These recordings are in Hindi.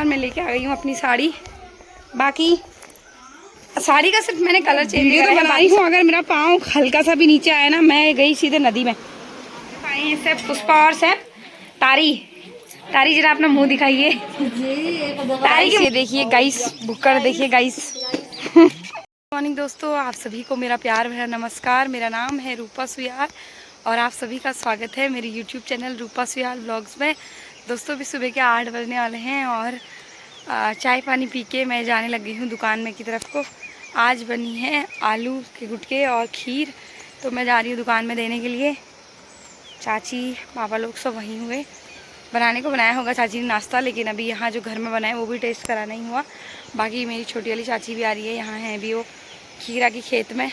मैं लेके आ गई हूँ अपनी साड़ी। बाकी साड़ी का सिर्फ मैंने कलर चेंज किया है, बनाई हूँ। अगर मेरा पाँव हल्का सा भी नीचे आया ना, मैं गई सीधे नदी में। आए हैं सैफ, पुष्पा और सैफ। तारी तारी जरा अपना मुंह दिखाइए। तारी के देखिए गाइस, बुकर देखिए गाइस। मॉर्निंग दोस्तों, आप सभी को मेरा प्यार भरा नमस्कार। मेरा नाम है रूपा सुयाल और आप सभी का स्वागत है मेरे YouTube चैनल रूपा सुयाल व्लॉग्स में। दोस्तों भी सुबह के 8 बजने वाले हैं और चाय पानी पी के मैं जाने लगी हूँ दुकान में की तरफ को। आज बनी है आलू के गुटके और खीर, तो मैं जा रही हूँ दुकान में देने के लिए। चाची पापा लोग सब वहीं हुए, बनाने को बनाया होगा चाची ने नाश्ता, लेकिन अभी यहाँ जो घर में बना है वो भी टेस्ट करा नहीं हुआ। बाकी मेरी छोटी वाली चाची भी आ रही है, यहाँ है भी वो खीरा की खेत में।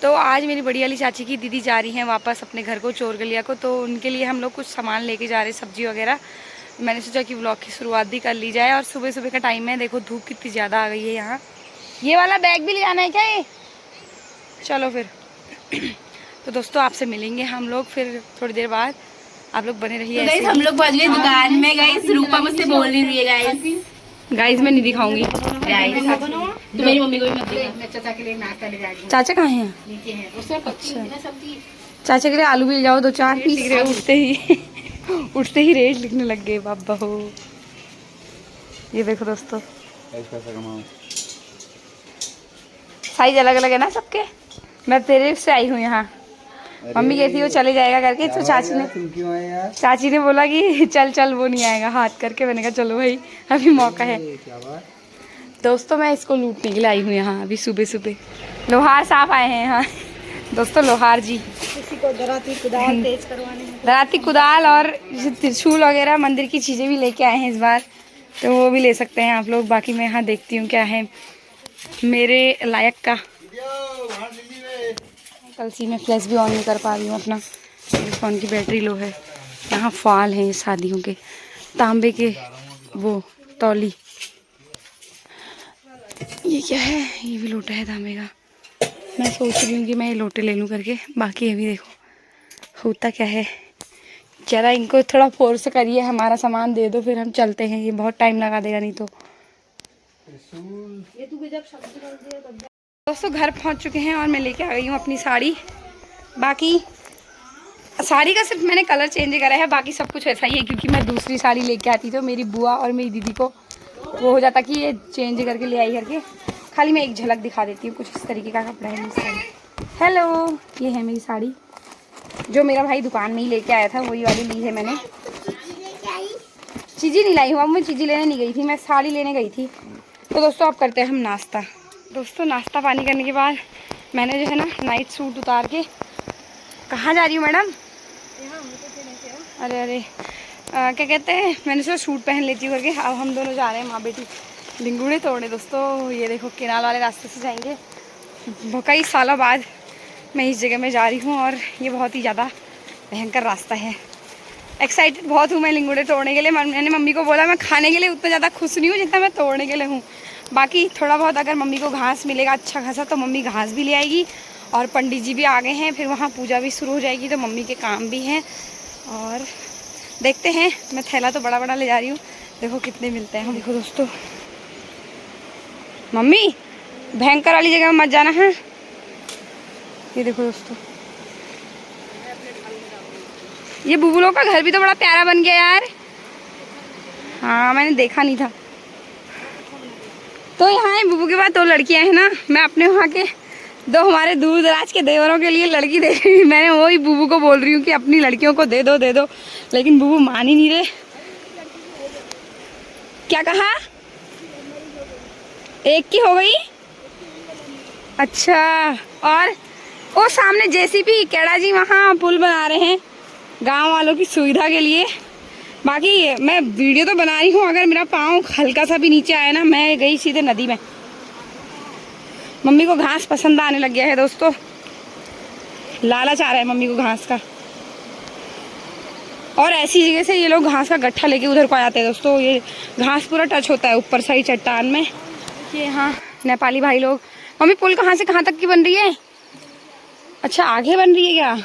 तो आज मेरी बड़ी वाली चाची की दीदी जा रही हैं वापस अपने घर को, चोरगलिया को, तो उनके लिए हम लोग कुछ सामान लेके जा रहे हैं, सब्जी वगैरह। मैंने सोचा कि व्लॉग की शुरुआत भी कर ली जाए। और सुबह सुबह का टाइम है, देखो धूप कितनी ज़्यादा आ गई है यहाँ। ये वाला बैग भी ले जाना है क्या ये? चलो फिर। तो दोस्तों आपसे मिलेंगे हम लोग फिर थोड़ी देर बाद, आप लोग बने रहिए। तो हम लोग पहुंच गए दुकान में। गाइस रूपा मुझसे बोल रही है गाइस मैं नहीं दिखाऊंगी। तो मेरी मम्मी को भी मत देना। चाचा के लिए नाश्ता ले जाएगी। चाचा कहाँ हैं? नीचे है वो सब। अच्छा चाचा के लिए आलू भी ले जाओ 2-4 पीस। उठते ही रेट लिखने लग गए बाबा हो। ये देखो दोस्तों, साइज अलग अलग है ना सबके। मैं तेरे से आई हूँ यहाँ, मम्मी कहती वो चले जाएगा करके, तो चाची ने बोला कि चल चल वो नहीं आएगा हाथ करके। मैंने कहा चलो भाई अभी मौका है। दोस्तों मैं इसको लूटने के लिए आई हूँ यहाँ अभी सुबह सुबह। लोहार साहब आए हैं यहाँ दोस्तों, लोहार जी। किसी को दराती कुदाल तेज करवाने, दराती कुदाल और त्रिशूल वगैरह मंदिर की चीज़ें भी लेके आए हैं इस बार, तो वो भी ले सकते हैं आप लोग। बाकी मैं यहाँ देखती हूँ क्या है मेरे लायक का। कल सी मैं फ्लैश भी ऑन नहीं कर पा रही हूँ अपना, मेरे फ़ोन की बैटरी लो है। यहाँ फाल हैं शादियों के, तांबे के वो तौली। ये क्या है? ये भी लोटा है तांबे का। मैं सोच रही हूँ कि मैं ये लोटे ले लूँ करके। बाकी अभी देखो होता क्या है। ज़रा इनको थोड़ा फोर्स करिए, हमारा सामान दे दो फिर हम चलते हैं। ये बहुत टाइम लगा देगा नहीं तो। दोस्तों घर पहुंच चुके हैं और मैं लेके आ गई हूँ अपनी साड़ी। बाकी साड़ी का सिर्फ मैंने कलर चेंज करा है, बाकी सब कुछ ऐसा ही है, क्योंकि मैं दूसरी साड़ी लेके आती तो मेरी बुआ और मेरी दीदी को वो हो जाता कि ये चेंज करके ले आई करके। खाली मैं एक झलक दिखा देती हूँ, कुछ इस तरीके का कपड़ा है मेरी साड़ी। हेलो, ये है मेरी साड़ी जो मेरा भाई दुकान में ही लेके आया था, वही वाली ली है मैंने। चीज़ी नहीं लाई हूँ, अब मैं चीज़ी लेने नहीं गई थी, मैं साड़ी लेने गई थी। तो दोस्तों अब करते हैं हम नाश्ता। दोस्तों नाश्ता पानी करने के बाद मैंने जो है ना नाइट सूट उतार के, कहाँ जा रही हूँ मैडम? अरे अरे क्या कहते हैं, मैंने सोचा सूट पहन लेती हूँ करके। अब हम दोनों जा रहे हैं माँ बेटी लिंगुड़े तोड़ने। दोस्तों ये देखो केनाल वाले रास्ते से जाएंगे। कई सालों बाद मैं इस जगह में जा रही हूँ और ये बहुत ही ज़्यादा भयंकर रास्ता है। एक्साइटेड बहुत हूँ मैं लिंगुड़े तोड़ने के लिए। मैंने मम्मी को बोला मैं खाने के लिए उतना ज़्यादा खुश नहीं हूँ जितना मैं तोड़ने के लिए हूँ। बाकी थोड़ा बहुत अगर मम्मी को घास मिलेगा अच्छा खासा तो मम्मी घास भी ले आएगी। और पंडित जी भी आ गए हैं, फिर वहाँ पूजा भी शुरू हो जाएगी, तो मम्मी के काम भी हैं। और देखते हैं, मैं थैला तो बड़ा बड़ा ले जा रही हूँ, देखो कितने मिलते हैं। देखो दोस्तों, मम्मी भयंकर वाली जगह में मत जाना है। ये देखो दोस्तों, ये बुबुलों का घर भी तो बड़ा प्यारा बन गया यार। हाँ मैंने देखा नहीं था। तो यहाँ बुबू के बाद 2 लड़कियाँ हैं ना, मैं अपने वहाँ के 2 हमारे दूर दराज के देवरों के लिए लड़की दे रही हूँ। मैंने वही बुबू को बोल रही हूँ कि अपनी लड़कियों को दे दो, लेकिन बुबू मान ही नहीं रहे। क्या कहा? एक की हो गई? अच्छा। और वो सामने जेसीबी कैड़ा जी वहाँ पुल बना रहे हैं गांव वालों की सुविधा के लिए। बाकी मैं वीडियो तो बना रही हूँ, अगर मेरा पाँव हल्का सा भी नीचे आया ना, मैं गई सीधे नदी में। मम्मी को घास पसंद आने लग गया है दोस्तों, लालच आ रहा है मम्मी को घास का। और ऐसी जगह से ये लोग घास का गट्ठा लेके उधर को आ जाते हैं दोस्तों। ये घास पूरा टच होता है ऊपर साइड चट्टान में। ये यहाँ नेपाली भाई लोग। मम्मी पुल कहाँ से कहाँ तक की बन रही है? अच्छा आगे बन रही है क्या?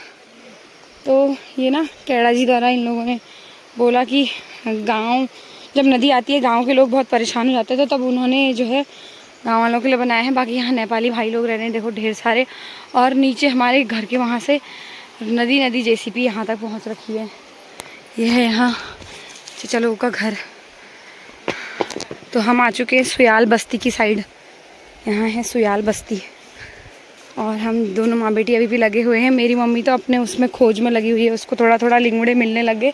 तो ये ना कैड़ा जी द्वारा इन लोगों ने बोला कि गांव जब नदी आती है गांव के लोग बहुत परेशान हो जाते थे, तब उन्होंने जो है गाँव वालों के लिए बनाया है। बाकी यहाँ नेपाली भाई लोग रह रहे हैं देखो ढेर सारे, और नीचे हमारे घर के वहाँ से नदी जेसीबी यहाँ तक पहुँच रखी है। यह है यहाँ चलो का घर। तो हम आ चुके हैं सुयाल बस्ती की साइड, यहाँ है सुयाल बस्ती, और हम दोनों माँ बेटी अभी भी लगे हुए हैं। मेरी मम्मी तो अपने उसमें खोज में लगी हुई है, उसको थोड़ा थोड़ा लिंगुड़े मिलने लगे,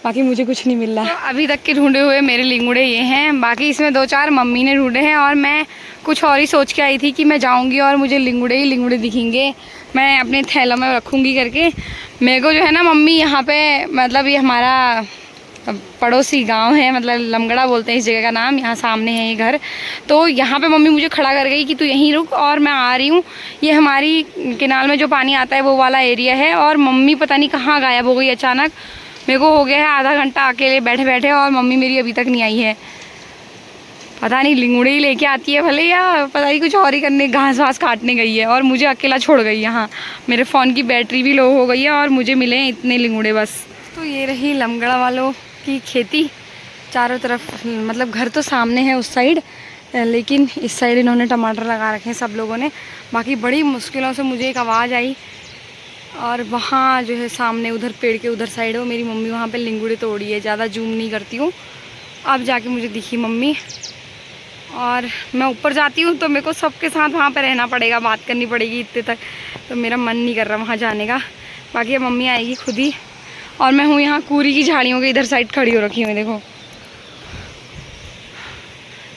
बाकी मुझे कुछ नहीं मिल रहा। तो अभी तक के ढूंढे हुए मेरे लिंगुड़े ये हैं, बाकी इसमें 2-4 मम्मी ने ढूंढे हैं, और मैं कुछ और ही सोच के आई थी कि मैं जाऊंगी और मुझे लिंगुड़े ही लिंगुड़े दिखेंगे, मैं अपने थैलों में रखूँगी करके। मेरे को जो है ना मम्मी यहाँ पे, मतलब ये हमारा पड़ोसी गांव है, मतलब लमगड़ा बोलते हैं इस जगह का नाम, यहाँ सामने है ये घर। तो यहाँ पे मम्मी मुझे खड़ा कर गई कि तू यहीं रुक और मैं आ रही हूँ। ये हमारी केनाल में जो पानी आता है वो वाला एरिया है, और मम्मी पता नहीं कहाँ गायब हो गई अचानक। मेरे को हो गया है आधा घंटा अकेले बैठे बैठे, और मम्मी मेरी अभी तक नहीं आई है। पता नहीं लिंगुड़े ही लेके आती है भले, या पता नहीं कुछ और ही करने, घास वास काटने गई है और मुझे अकेला छोड़ गई यहाँ। मेरे फ़ोन की बैटरी भी लो हो गई है और मुझे मिले हैं इतने लिंगुड़े बस। तो ये रही लमगड़ा वालों की खेती, चारों तरफ, मतलब घर तो सामने है उस साइड, लेकिन इस साइड इन्होंने टमाटर लगा रखे हैं सब लोगों ने। बाकी बड़ी मुश्किलों से मुझे एक आवाज़ आई, और वहाँ जो है सामने उधर पेड़ के उधर साइड है, मेरी मम्मी वहाँ पे लिंगुड़े तोड़ी है। ज़्यादा जूम नहीं करती हूँ, अब जाके मुझे दिखी मम्मी, और मैं ऊपर जाती हूँ तो मेरे को सबके साथ वहाँ पे रहना पड़ेगा, बात करनी पड़ेगी इतने तक, तो मेरा मन नहीं कर रहा वहाँ जाने का। बाकी अब मम्मी आएगी खुद ही, और मैं हूँ यहाँ कूरी की झाड़ियों के इधर साइड खड़ी हो रखी हूँ। देखो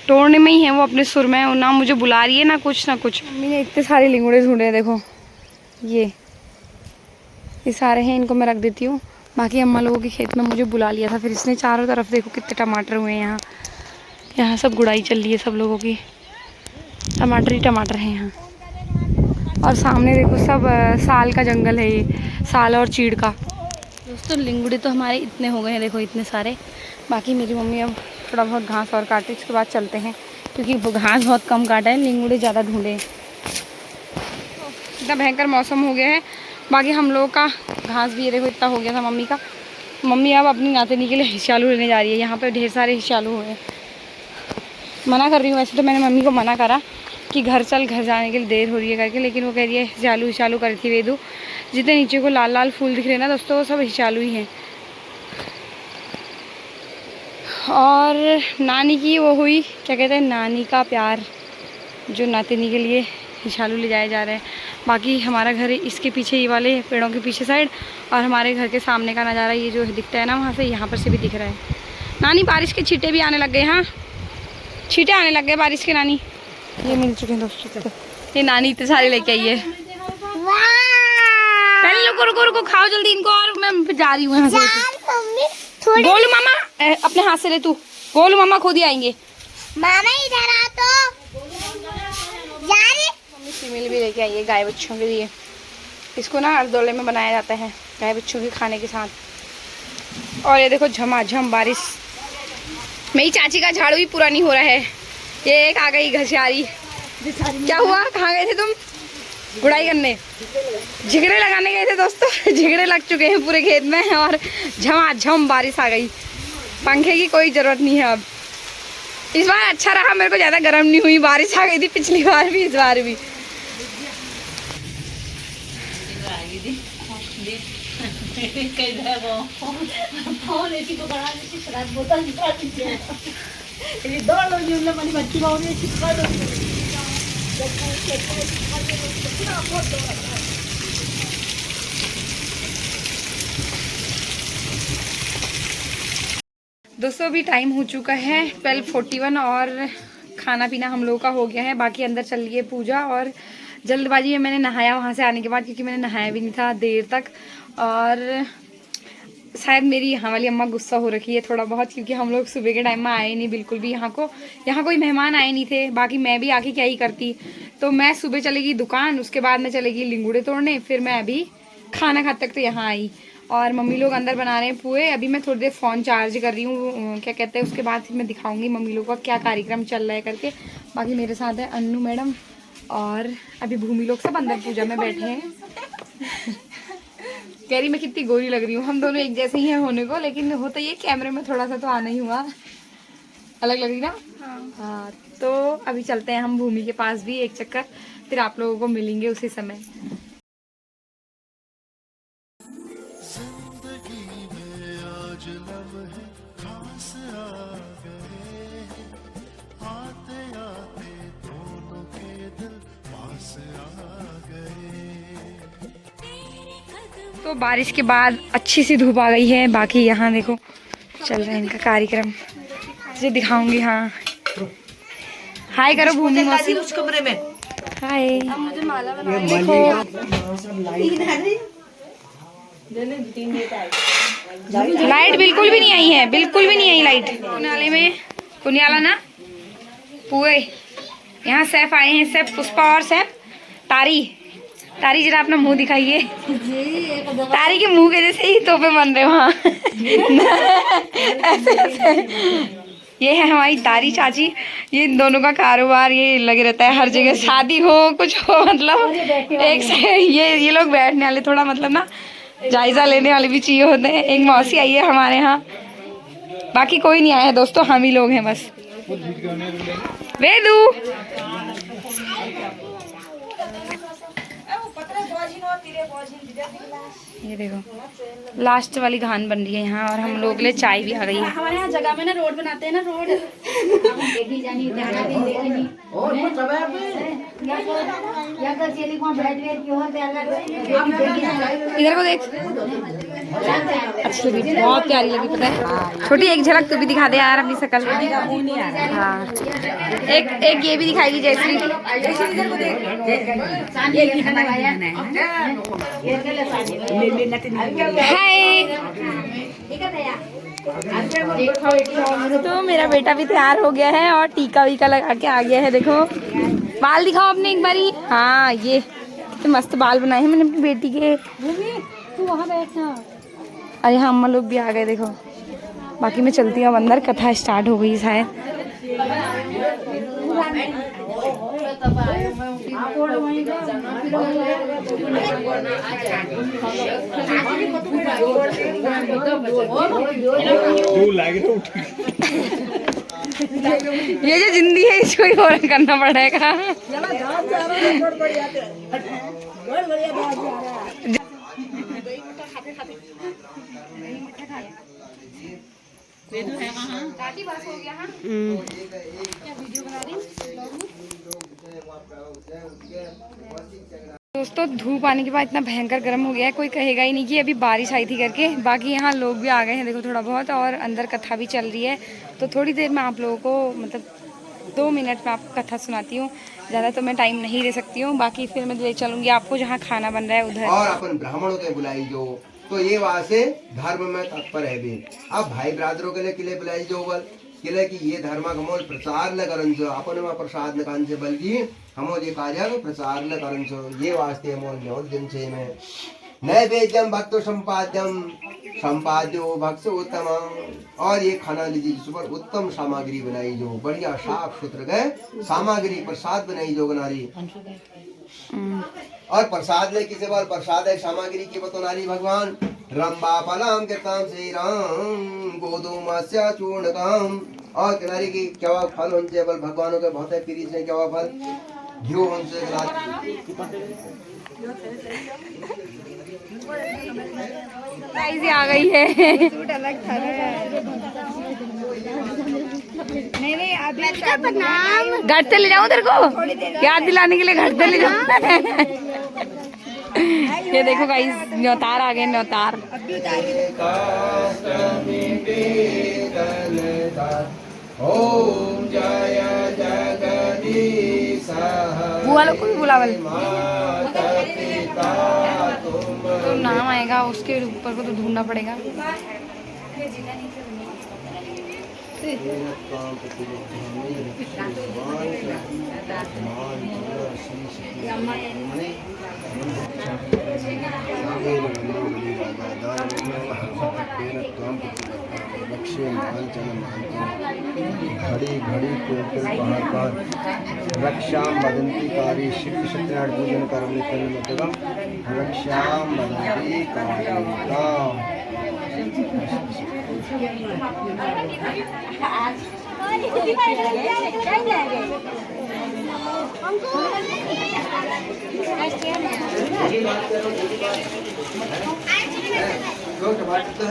तोड़ने में ही है वो, अपने सुर में ना मुझे बुला रही है ना कुछ। मम्मी ने इतने सारे लिंगुड़े ढूंढे हैं, देखो ये सारे हैं, इनको मैं रख देती हूँ। बाकी अम्मा लोगों के खेत में मुझे बुला लिया था, फिर इसने चारों तरफ देखो कितने टमाटर हुए हैं यहाँ सब गुड़ाई चल रही है सब लोगों की, टमाटर ही टमाटर हैं यहाँ। और सामने देखो सब साल का जंगल है, ये साल और चीड़ का। दोस्तों लिंगुड़े तो हमारे इतने हो गए हैं, देखो इतने सारे। बाकी मेरी मम्मी अब थोड़ा बहुत घास और काटे, उसके बाद चलते हैं, क्योंकि घास बहुत कम काटा है, लिंगुड़े ज़्यादा ढूंढे। इतना भयंकर मौसम हो गया है। बाकी हम लोगों का घास भी ये देखो इतना हो गया था मम्मी का। मम्मी अब अपनी नातनी के लिए हिस्सालू लेने जा रही है, यहाँ पर ढेर सारे हिस्सालू हुए हैं। मना कर रही हूँ, वैसे तो मैंने मम्मी को मना करा कि घर चल, घर जाने के लिए देर हो रही है करके, लेकिन वो कह रही है हिस्सालू कर थी वेदू। जितने नीचे को लाल लाल फूल दिख रहे हैं ना दोस्तों, वो सब हिस्सालू ही हैं। और नानी की वो हुई, क्या कहते हैं, नानी का प्यार, जो नातिनी के लिए हिस्सालू ले जाए जा रहे हैं। बाकी हमारा घर इसके पीछे, ये वाले पेड़ों के पीछे साइड, और हमारे घर के सामने का नज़ारा ये जो दिखता है ना वहाँ से, यहाँ पर से भी दिख रहा है। नानी बारिश के छींटे भी आने लग गए, हाँ छींटे आने लग गए बारिश के। नानी ये मिल चुके हैं दोस्तों, ये नानी इतने सारे लेके आई है। पहले रुको खाओ जल्दी इनको, और मैं जा रही हूँ यहाँ से। गोलू मामा अपने हाथ से ले तू, गोलू मामा खुद ही आएंगे। मामा इधर आ तो मम्मी फीमेल भी लेके आई है गाय बच्चों के लिए। इसको ना अर्दोले में बनाया जाता है गाय बच्चों के खाने के साथ। और ये देखो झमाझम बारिश। मेरी चाची का झाड़ू भी पूरा नहीं हो रहा है, ये एक आ गई घसियारी। क्या हुआ, कहाँ गए थे तुम? गुड़ाई करने, झिगड़े लगाने गए थे दोस्तों। झिगड़े लग चुके हैं पूरे खेत में, और झमाझम बारिश आ गई। पंखे की कोई ज़रूरत नहीं है अब। इस बार अच्छा रहा, मेरे को ज़्यादा गर्म नहीं हुई, बारिश आ गई थी पिछली बार भी, इस बार भी। दोस्तों अभी टाइम हो चुका है 12:41, और खाना पीना हम लोगों का हो गया है। बाकी अंदर चल रही है पूजा, और जल्दबाजी में मैंने नहाया वहाँ से आने के बाद, क्योंकि मैंने नहाया भी नहीं था देर तक। और शायद मेरी यहाँ वाली अम्मा गुस्सा हो रखी है थोड़ा बहुत, क्योंकि हम लोग सुबह के टाइम में आए नहीं बिल्कुल भी। यहाँ कोई मेहमान आए नहीं थे। बाकी मैं भी आके क्या ही करती, तो मैं सुबह चलेगी दुकान, उसके बाद मैं चलेगी लिंगुड़े तोड़ने, फिर मैं अभी खाना खाते तक तो यहाँ आई। और मम्मी लोग अंदर बना रहे हैं पुए। अभी मैं थोड़ी देर फ़ोन चार्ज कर रही हूँ, क्या कहते हैं, उसके बाद फिर मैं दिखाऊंगी मम्मी लोग का क्या कार्यक्रम चल रहा है करके। बाकी मेरे साथ है अन्नू मैडम, और अभी भूमि लोग सब अंदर पूजा में बैठे हैं। कह रही मैं कितनी गोरी लग रही हूँ। हम दोनों एक जैसे ही हैं होने को, लेकिन होता ये कैमरे में थोड़ा सा तो आना ही हुआ। अलग लगी ना? हाँ। तो अभी चलते हैं हम भूमि के पास भी एक चक्कर, फिर आप लोगों को मिलेंगे उसी समय। तो बारिश के बाद अच्छी सी धूप आ गई है। बाकी यहाँ देखो चल रहा है इनका कार्यक्रम, जो दिखाऊंगी। हाँ हाय करो भूमि मौसी उस कमरे में। हाय। मुझे माला बना देखो लाइट बिल्कुल भी नहीं आई है, बिल्कुल भी नहीं आई लाइट। कुनियाले में कुनियाला ना पूरे यहाँ सैफ आए हैं, सैफ पुष्पा और सैफ तारी। तारी जरा अपना मुंह दिखाइए। तारी के मुंह के जैसे ही तोपे बन रहे वहाँ। ऐसे ऐसे। ये है हमारी तारी चाची। ये इन दोनों का कारोबार ये लगे रहता है हर जगह, शादी हो कुछ हो, मतलब एक से ये लोग बैठने वाले, थोड़ा मतलब ना जायजा लेने वाले भी चाहिए होते हैं। एक मौसी आई है हमारे यहाँ, बाकी कोई नहीं आया है दोस्तों, हम ही लोग हैं बस। वेदू ये देखो लास्ट वाली घान बन रही है यहाँ, और हम लोग के लिए चाय भी आ गई है। हमारे यहाँ जगह में ना रोड बनाते हैं ना, रोड इधर को देख, अच्छी लगी, बहुत प्यारी लगी। पता है छोटी एक झलक तू भी दिखा दे यार अपनी शक्ल। हाँ एक ये भी दिखाएगी जयश्री। हाय। तो मेरा बेटा भी तैयार हो गया है और टीका वीका लगा के आ गया है। देखो बाल दिखाओ अपने एक बारी। हाँ ये तो मस्त बाल बनाए हैं मैंने अपनी बेटी के। तू वहाँ बैठना। अरे हाँ अम्मा लोग भी आ गए देखो। बाकी मैं चलती हूँ अंदर, कथा स्टार्ट हो गई शायद। ये जो जिंदगी है इसको ही और करना पड़ेगा। दोस्तों धूप आने के बाद इतना भयंकर गर्म हो गया है, कोई कहेगा ही नहीं कि अभी बारिश आई थी करके। बाकी यहाँ लोग भी आ गए हैं देखो थोड़ा बहुत, और अंदर कथा भी चल रही है। तो थोड़ी देर में आप लोगों को मतलब 2 मिनट में आपको कथा सुनाती हूँ, ज़्यादा तो मैं टाइम नहीं दे सकती हूँ। बाकी फिर मैं ले चलूँगी आपको जहाँ खाना बन रहा है उधर। और अपन ब्राह्मणों के बुलाई जो, तो ये वहाँ से धर्म में तत्पर है भी। अब भाई ब्रादरों के लिए किले बुलाई जो बल किले की ये धर्म कमोल प्रचार न करन जो अपन में प्रसाद न कान से बल्कि हमो ये कार्य प्रचार न करन जो ये वास्ते मोल न्योद दिन से में नैवेद्यम भक्त संपाद्यम संपाद्यो भक्त उत्तम। और ये खाना लीजिए सुपर उत्तम सामग्री बनाई जो, बढ़िया साफ सुथरा गए सामग्री प्रसाद बनाई जो नारी। और प्रसाद ले किसे बार प्रसाद है सामग्री की बतो नारी भगवान रंबा फलाम कृताम से राम गोदुमस्या चूर्णकम। और किनारी की क्या फल उनसे बल भगवानों के बहुत है प्रीति से क्या फल घियो उनसे प्राइज आ गई है। नहीं अभी घर से ले जाऊं तेरे को याद दिलाने के लिए, घर से ले जाऊं। ये देखो गाइस न्योतार आ गए, न्योतार। ओम जय जगदीश बुआ लोग को भी बुलावल। तो नाम आएगा उसके ऊपर को तो ढूंढना पड़ेगा। घड़ी घड़ी रक्षा बदंती कारी शिव सत्यनारायण पूजन कर्म रक्षा बदंती कारी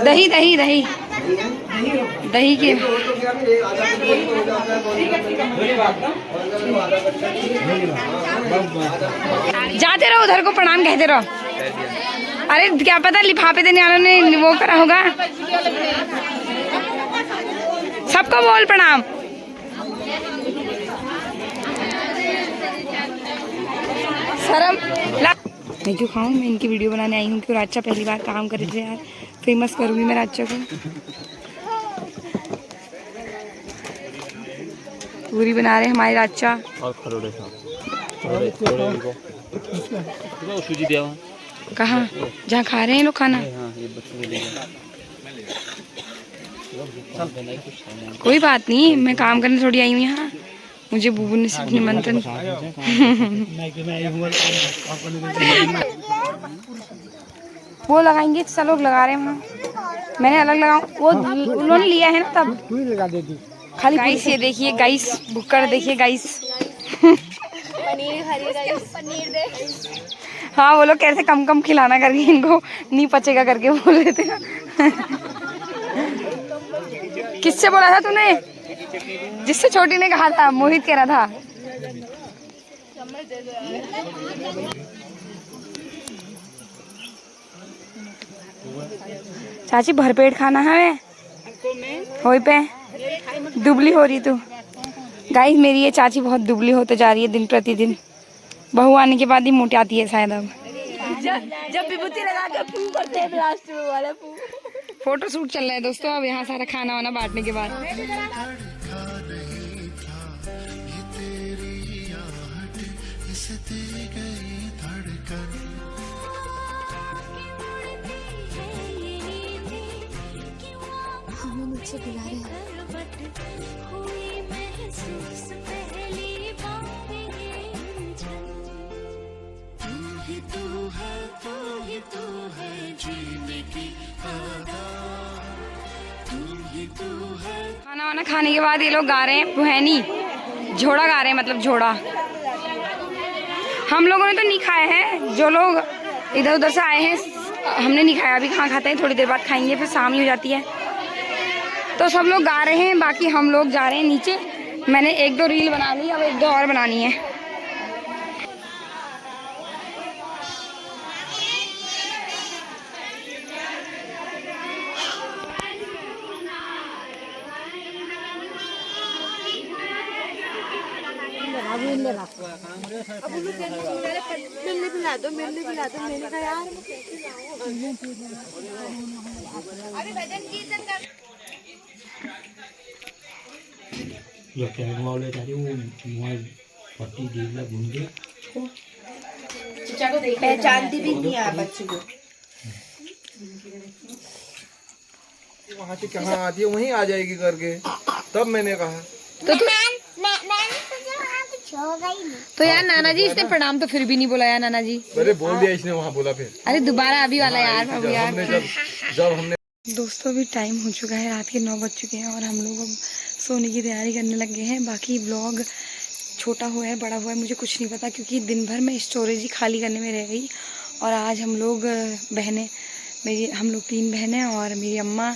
दही दही दही दही के जाते रहो उधर को प्रणाम कहते रहो। अरे क्या पता लिफाफे देने वालों ने वो करा होगा। सबको बोल प्रणाम। शर्म मैं क्यों खाऊं? मैं इनकी वीडियो बनाने आई हूँ कि राजा पहली बार काम कर रहे थे यार, फेमस करूंगी मैं राजा को। पूरी बना रहे हमारे राजा। और खरोड़े सूजी दिया हुआ कहाँ? जहाँ खा रहे हैं लोग खाना। कोई बात नहीं, मैं काम करने थोड़ी आई हूँ यहाँ। मुझे बूबू ने सिर्फ निमंत्रण। वो लगाएंगे, सब लोग लगा रहे हैं वहाँ। मैंने अलग लगाऊं, वो उन्होंने लिया है ना तब। खाली गाइस ये देखिए गाइस, भुक्कड़ देखिए गाइस। पनीर हरी राइस, पनीर दे। हाँ वो लोग कैसे कम कम खिलाना करके इनको नहीं पचेगा करके बोल रहे थे ना। किससे बोला था तूने? जिससे छोटी ने कहा था, मोहित कह रहा था। चाची भरपेट खाना है होई पे दुबली हो रही तू। गाइस मेरी ये चाची बहुत दुबली होते जा रही है दिन प्रतिदिन। बहू आने के बाद ही मोटी आती है शायद अब। जब विभूति लगा के पू करते हैं लास्ट में वाला पू। फोटो शूट चल रहा है दोस्तों अब यहाँ सारा खाना वाना बांटने के बाद। मुझसे बुला रहे हैं। खाना वाना खाने के बाद ये लोग गा रहे हैं पुहैनी, झोड़ा गा रहे हैं, मतलब झोड़ा। हम लोगों ने तो नहीं खाया है, जो लोग इधर उधर से आए हैं हमने नहीं खाया। अभी कहाँ खाते हैं, थोड़ी देर बाद खाएंगे, फिर शाम ही हो जाती है। तो सब लोग गा रहे हैं, बाकी हम लोग जा रहे हैं नीचे। मैंने 1-2 रील बना ली, अब 1-2 और बनानी है। मिलने पिला दो, मिलने पिला दो। मैंने कहा यार अरे भजन कीर्तन कर। जो क्या वाले था वो पट्टी दीला बुंदे पहचानती भी नहीं है बच्ची को। वहाँ से कहाँ आती है, वहीं आ जाएगी करके। तब मैंने कहा तो यार नाना जी इसने प्रणाम तो फिर भी नहीं बोला यार नाना जी। अरे बोल दिया इसने, वहाँ बोला फिर। अरे दोबारा अभी वाला यार बाबू यार। जब हमने दोस्तों अभी टाइम हो चुका है, रात के 9 बज चुके हैं और हम लोग अब सोने की तैयारी करने लगे हैं। बाकी ब्लॉग छोटा हुआ है बड़ा हुआ है मुझे कुछ नहीं पता, क्योंकि दिन भर में स्टोरेज ही खाली करने में रह गई। और आज हम लोग बहनें, हम लोग 3 बहनें और मेरी अम्मा,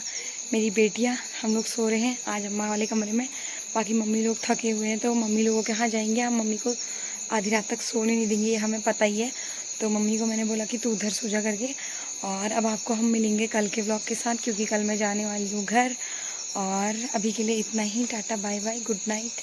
मेरी बेटियाँ, हम लोग सो रहे हैं आज अम्मा वाले कमरे में। बाकी मम्मी लोग थके हुए हैं तो मम्मी लोगों के यहाँ जाएंगे। हम मम्मी को आधी रात तक सोने नहीं देंगे, ये हमें पता ही है। तो मम्मी को मैंने बोला कि तू उधर सो जा करके। और अब आपको हम मिलेंगे कल के ब्लॉग के साथ, क्योंकि कल मैं जाने वाली हूँ घर। और अभी के लिए इतना ही, ta ta bye bye, good night.